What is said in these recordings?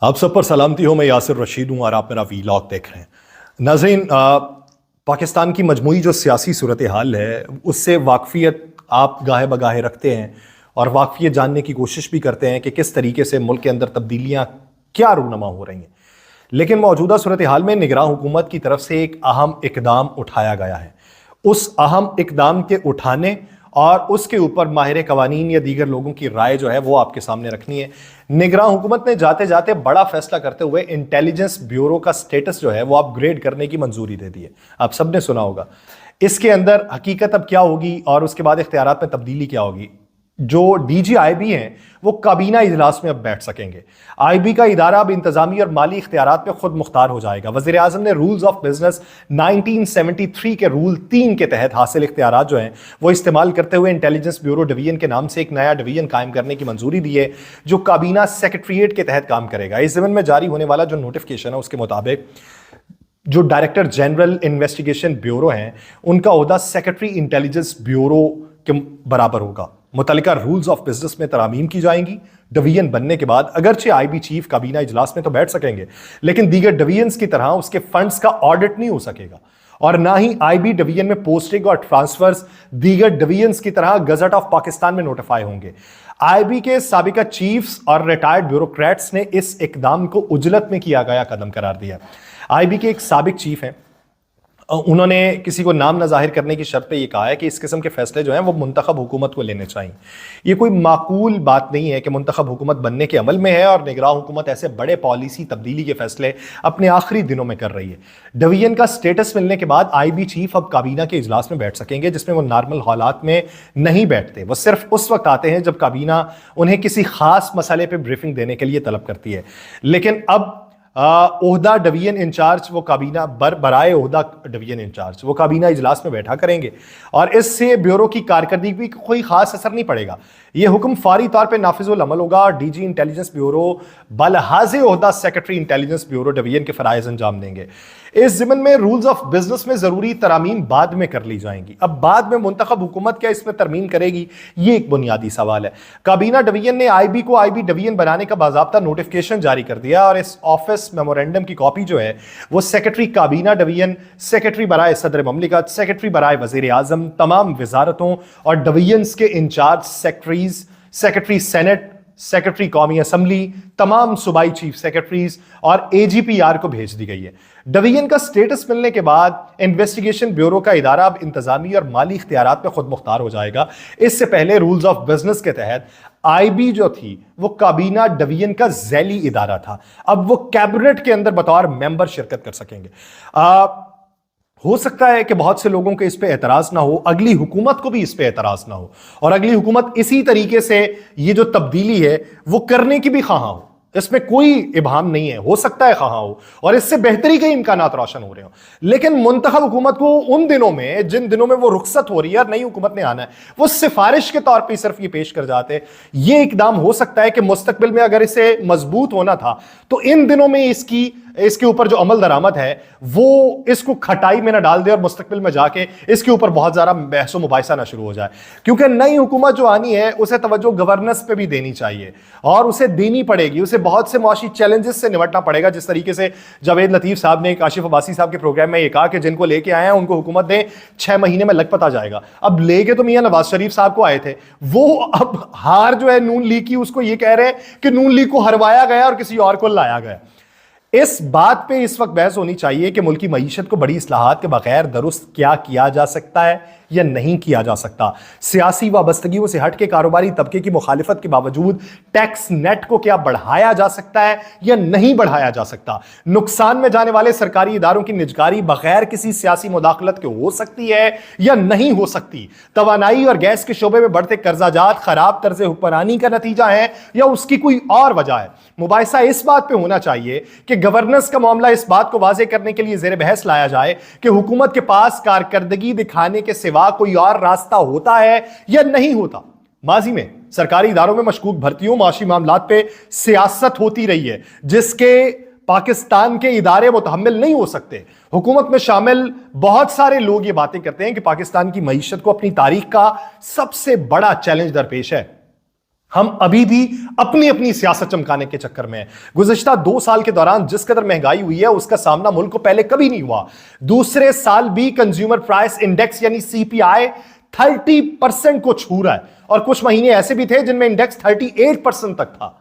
आप सब पर सलामती हो। मैं यासिर रशीद हूँ और आप मेरा वीलॉग देख रहे हैं। नाज़रीन, पाकिस्तान की मजमूई जो सियासी सूरत हाल है उससे वाकफियत आप गाहे बगाहे रखते हैं और वाकफियत जानने की कोशिश भी करते हैं कि किस तरीके से मुल्क के अंदर तब्दीलियाँ क्या रूनमा हो रही हैं। लेकिन मौजूदा सूरत हाल में निगरान हुकूमत की तरफ से एक अहम इकदाम उठाया गया है। उस अहम इकदाम के उठाने और उसके ऊपर माहिर कवानीन या दीगर लोगों की राय जो है वो आपके सामने रखनी है। निगरान हुकूमत ने जाते जाते बड़ा फैसला करते हुए इंटेलिजेंस ब्यूरो का स्टेटस जो है वो अपग्रेड करने की मंजूरी दे दी है। आप सबने सुना होगा। इसके अंदर हकीकत अब क्या होगी और उसके बाद इख्तियारात में तब्दीली क्या होगी। जो डीजी आईबी हैं वो काबीना इजलास में अब बैठ सकेंगे। आईबी का इदारा अब इंतजामी और माली इख्तियारात में खुद मुख्तार हो जाएगा। वज़ीर आज़म ने रूल्स ऑफ बिजनेस 1973 के रूल 3 के तहत हासिल इख्तियारात जो हैं वो इस्तेमाल करते हुए इंटेलिजेंस ब्यूरो डिवीजन के नाम से एक नया डिवीजन कायम करने की मंजूरी दी है जो काबीना सेक्रेटरीट के तहत काम करेगा। इस ज़मीन में जारी होने वाला जो नोटिफिकेशन है उसके मुताबिक जो डायरेक्टर जनरल इन्वेस्टिगेशन ब्यूरो हैं उनका ओहदा सेक्रेटरी इंटेलिजेंस ब्यूरो के बराबर होगा। मुतल्लिका रूल्स ऑफ बिजनेस में तरामीम की जाएंगी। डिवीजन बनने के बाद अगरचे आईबी चीफ काबीना इजलास में तो बैठ सकेंगे लेकिन दीगर डिवीजन्स की तरह उसके फंड्स का ऑडिट नहीं हो सकेगा और ना ही आईबी डिवीजन में पोस्टिंग और ट्रांसफर्स दीगर डिवीजन्स की तरह गजट ऑफ पाकिस्तान में नोटिफाई होंगे। आईबी के साबिका चीफ्स और रिटायर्ड ब्यूरोक्रेट्स ने इस इकदाम को उजलत में किया गया कदम करार दिया। आईबी के एक साबिक चीफ हैं, उन्होंने किसी को नाम न जाहिर करने की शर्त पे ये कहा है कि इस किस्म के फैसले जो हैं वो मुंतखब हुकूमत को लेने चाहिए। ये कोई माकूल बात नहीं है कि मुंतखब हुकूमत बनने के अमल में है और निगरान हुकूमत ऐसे बड़े पॉलिसी तब्दीली के फैसले अपने आखिरी दिनों में कर रही है। डिवीजन का स्टेटस मिलने के बाद आईबी चीफ अब काबीना के इजलास में बैठ सकेंगे जिसमें वो नॉर्मल हालात में नहीं बैठते। वो सिर्फ उस वक्त आते हैं जब काबीना उन्हें किसी खास मसले पर ब्रीफिंग देने के लिए तलब करती है। लेकिन अब ओहदा डिवीजन इंचार्ज वो काबीना बराए ओहदा डिवीजन इंचार्ज वो काबीना इजलास में बैठा करेंगे और इससे ब्यूरो की कारकर्दगी भी कोई खास असर नहीं पड़ेगा। यह हुक्म फौरी तौर पर नाफिजुल अमल होगा और डीजी इंटेलिजेंस ब्यूरो बलहाज़े ओहदा सेक्रेटरी इंटेलिजेंस ब्यूरो डिवीजन के फराइज अंजाम देंगे। इस ज़िमन में रूल्स ऑफ बिजनेस में जरूरी तरामीम बाद में कर ली जाएंगी। अब बाद में मुंतखब हुकूमत क्या इसमें तरमीम करेगी, ये एक बुनियादी सवाल है। काबीना डिवीजन ने आईबी को आईबी डिवीजन बनाने का बाज़ाब्ता नोटिफिकेशन जारी कर दिया और इस ऑफिस मेमोरेंडम की कॉपी जो है वो सेक्रेटरी काबीना डिवीजन, सेक्रेटरी बराए सदर ममलिकत, सेक्रेटरी बराए वज़ीर आज़म, तमाम वजारतों और डिवीजन्स के in charge secretaries, secretary senate, secretary कौमी असम्बली, तमाम सूबाई चीफ सेक्रेटरीज और एजीपीआर को भेज दी गई है। डिवीजन का स्टेटस मिलने के बाद इन्वेस्टिगेशन ब्यूरो का इदारा अब इंतजामी और माली इख्तियारात में खुद मुख्तार हो जाएगा। इससे पहले रूल्स ऑफ बिजनेस के तहत आईबी जो थी वो काबीना डिवीजन का झैली इदारा था। अब वो कैबिनेट के अंदर बतौर मेंबर शिरकत कर सकेंगे। हो सकता है कि बहुत से लोगों के इस पे एतराज ना हो, अगली हुकूमत को भी इस पे एतराज ना हो और अगली हुकूमत इसी तरीके से ये जो तब्दीली है वो करने की भी ख्वाह हो। इसमें कोई इबाम नहीं है, हो सकता है ख्वाह हो और इससे बेहतरी के इम्कानात रोशन हो रहे हो। लेकिन मुंतखब हुकूमत को उन दिनों में जिन दिनों में वो रुखसत हो रही है और नई हुकूमत ने आना है वो सिफारिश के तौर पर सिर्फ ये पेश कर जाते। ये इकदाम हो सकता है कि मुस्तकबिल में अगर इसे मजबूत होना था तो इन दिनों में इसके ऊपर जो अमल दरामद है वो इसको खटाई में ना डाल दे और मुस्तकबिल में जाके इसके ऊपर बहुत ज़्यादा बहस व मुबाहिसा ना शुरू हो जाए। क्योंकि नई हुकूमत जो आनी है उसे तवज्जो गवर्नेंस पे भी देनी चाहिए और उसे देनी पड़ेगी। उसे बहुत से मुआशी चैलेंजेस से निपटना पड़ेगा। जिस तरीके से जावेद लतीफ़ साहब ने काशिफ अब्बासी साहब के प्रोग्राम में ये कहा कि जिनको लेके आए हैं उनको हुकूमत ने 6 महीने में लग पता जाएगा। अब लेके तो मियां नवाज शरीफ साहब को आए थे, वो अब हार जो है नून लीग की उसको ये कह रहे हैं कि नून लीग को हरवाया गया और किसी और को लाया गया। इस बात पे इस वक्त बहस होनी चाहिए कि मुल्की मईशत को बड़ी इस्लाहात के बगैर दुरुस्त क्या किया जा सकता है या नहीं किया जा सकता। सियासी वाबस्तगियों से हट के कारोबारी तबके की मुखालिफत के बावजूद टैक्स नेट को क्या बढ़ाया जा सकता है या नहीं बढ़ाया जा सकता। नुकसान में जाने वाले सरकारी इदारों की निजकारी बगैर किसी सियासी मुदाखलत के हो सकती है या नहीं हो सकती। तवानाई और गैस के शोबे में बढ़ते कर्जाजात खराब तर्ज हुक्मरानी का नतीजा है या उसकी कोई और वजह है। मुबाहिसा इस बात पे होना चाहिए कि गवर्नेंस का मामला इस बात को वाजे करने के लिए जेर बहस लाया जाए कि हुकूमत के पास कारकर्दगी दिखाने के सिवा कोई और रास्ता होता है या नहीं होता। माजी में सरकारी इदारों में मशकूक भर्तियों, माशी मामलात पे सियासत होती रही है जिसके पाकिस्तान के इदारे मुतहम्मिल नहीं हो सकते। हुकूमत में शामिल बहुत सारे लोग ये बातें करते हैं कि पाकिस्तान की मईशत को अपनी तारीख का सबसे बड़ा चैलेंज दरपेश है। हम अभी भी अपनी अपनी सियासत चमकाने के चक्कर में हैं। गुज़िश्ता 2 साल के दौरान जिस कदर महंगाई हुई है उसका सामना मुल्क को पहले कभी नहीं हुआ। दूसरे साल भी कंज्यूमर प्राइस इंडेक्स यानी सीपीआई 30% को छू रहा है और कुछ महीने ऐसे भी थे जिनमें इंडेक्स 38% तक था।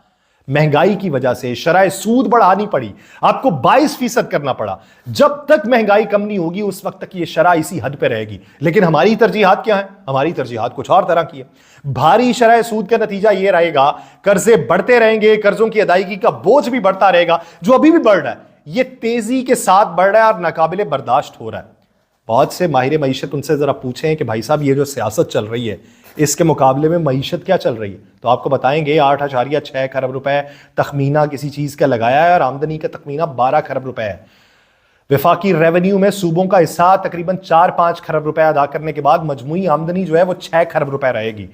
महंगाई की वजह से शरह सूद बढ़ानी पड़ी, आपको 22% करना पड़ा। जब तक महंगाई कम नहीं होगी उस वक्त तक ये शरह इसी हद पे रहेगी। लेकिन हमारी तरजीहात क्या है? हमारी तरजीहात कुछ और तरह की है। भारी शरह सूद का नतीजा ये रहेगा, कर्जे बढ़ते रहेंगे, कर्जों की अदायगी का बोझ भी बढ़ता रहेगा, जो अभी भी बढ़ रहा है, ये तेजी के साथ बढ़ रहा है और नाकाबिले बर्दाश्त हो रहा है। बहुत से माहिर मईशत उनसे जरा पूछें कि भाई साहब ये जो सियासत चल रही है इसके मुकाबले में मईशत क्या चल रही है, तो आपको बताएंगे 8.6 खरब रुपए तखमीना किसी चीज का लगाया है और आमदनी का तखमीना 12 खरब रुपए है। वफाकी रेवेन्यू में सूबों का हिस्सा तकरीबन 4-5 खरब रुपए अदा करने के बाद मजमूई आमदनी जो है वो 6 खरब रुपए रहेगी।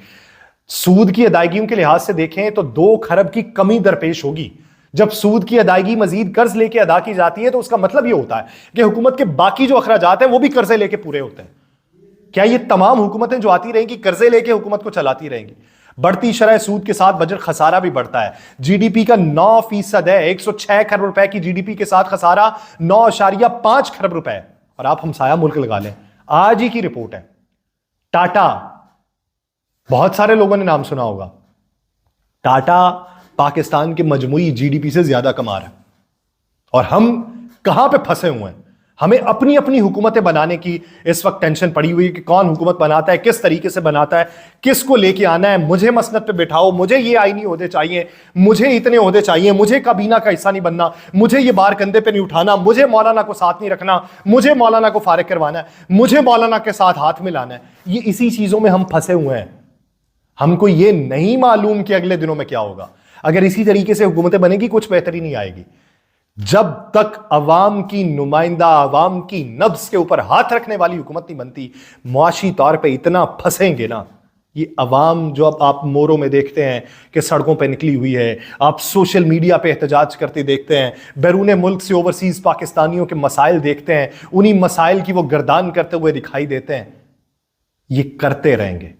सूद की अदायगियों के लिहाज से देखें तो 2 खरब की कमी दरपेश होगी। जब सूद की अदायगी मजीद कर्ज लेके अदा की जाती है तो उसका मतलब यह होता है कि हुकूमत के बाकी जो अखराजात हैं वो भी कर्जे लेके पूरे होते हैं। क्या ये तमाम हुकूमतें जो आती रहेंगी कर्जे लेके हुकूमत को चलाती रहेंगी? बढ़ती शरह सूद के साथ बजट खसारा भी बढ़ता है। जीडीपी का 9% है, 106 खरब रुपए की जीडीपी के साथ खसारा 9.5 खरब रुपए है। और आप हमसाया मुल्क लगा लें, आज ही की रिपोर्ट है, टाटा, बहुत सारे लोगों ने नाम सुना होगा, टाटा पाकिस्तान के मजमूई जीडीपी से ज्यादा कमा रहा है। और हम कहां पे फंसे हुए हैं? हमें अपनी अपनी हुकूमतें बनाने की इस वक्त टेंशन पड़ी हुई है कि कौन हुकूमत बनाता है, किस तरीके से बनाता है, किसको लेके आना है। मुझे मसनद पे बिठाओ, मुझे ये आईनी ओहदे चाहिए, मुझे इतने ओहदे चाहिए, मुझे काबीना का हिस्सा नहीं बनना, मुझे ये बार कंधे पे नहीं उठाना, मुझे मौलाना को साथ नहीं रखना, मुझे मौलाना को फारिग करवाना है, मुझे मौलाना के साथ हाथ मिलाना है। ये इसी चीजों में हम फंसे हुए हैं। हमको ये नहीं मालूम कि अगले दिनों में क्या होगा। अगर इसी तरीके से हुकूमतें बनेगी कुछ बेहतरी नहीं आएगी। जब तक अवाम की नुमाइंदा, अवाम की नब्ज के ऊपर हाथ रखने वाली हुकूमत नहीं बनती, मुआशी तौर पे इतना फंसेंगे ना। ये अवाम जो अब आप मोरों में देखते हैं कि सड़कों पे निकली हुई है, आप सोशल मीडिया पे एहतजाज करते देखते हैं, बैरून मुल्क से ओवरसीज पाकिस्तानियों के मसाइल देखते हैं, उन्हीं मसाइल की वो गर्दान करते हुए दिखाई देते हैं। ये करते रहेंगे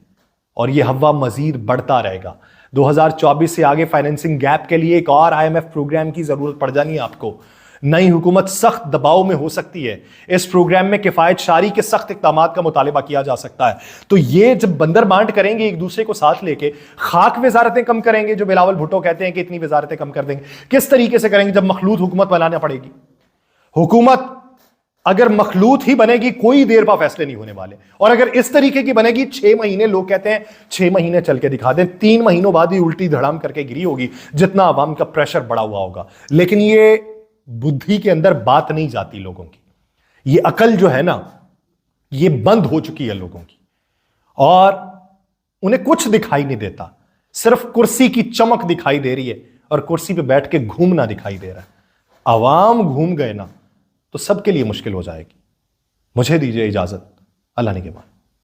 और ये हवा मजीद बढ़ता रहेगा। 2024 से आगे फाइनेंसिंग गैप के लिए एक और आईएमएफ प्रोग्राम की जरूरत पड़ जानी है आपको। नई हुकूमत सख्त दबाव में हो सकती है। इस प्रोग्राम में किफायत शारी के सख्त इक़दाम का मुतालिबा किया जा सकता है। तो ये जब बंदर बांट करेंगे एक दूसरे को साथ लेके, खाक वजारतें कम करेंगे, जो बिलावल भुट्टो कहते हैं कि इतनी वजारतें कम कर देंगे, किस तरीके से करेंगे? जब मखलूत हुकूमत बनाना पड़ेगी। हुकूमत अगर मखलूत ही बनेगी कोई देर पा फैसले नहीं होने वाले। और अगर इस तरीके की बनेगी 6 महीने, लोग कहते हैं 6 महीने चल के दिखा दें, 3 महीनों बाद ही उल्टी धड़ाम करके गिरी होगी, जितना आवाम का प्रेशर बढ़ा हुआ होगा। लेकिन ये बुद्धि के अंदर बात नहीं जाती लोगों की, ये अकल जो है ना, ये बंद हो चुकी है लोगों की और उन्हें कुछ दिखाई नहीं देता, सिर्फ कुर्सी की चमक दिखाई दे रही है और कुर्सी पे बैठ के घूमना दिखाई दे रहा है। अवाम घूम गए ना तो सबके लिए मुश्किल हो जाएगी। मुझे दीजिए इजाजत, अल्लाह ने के बाद।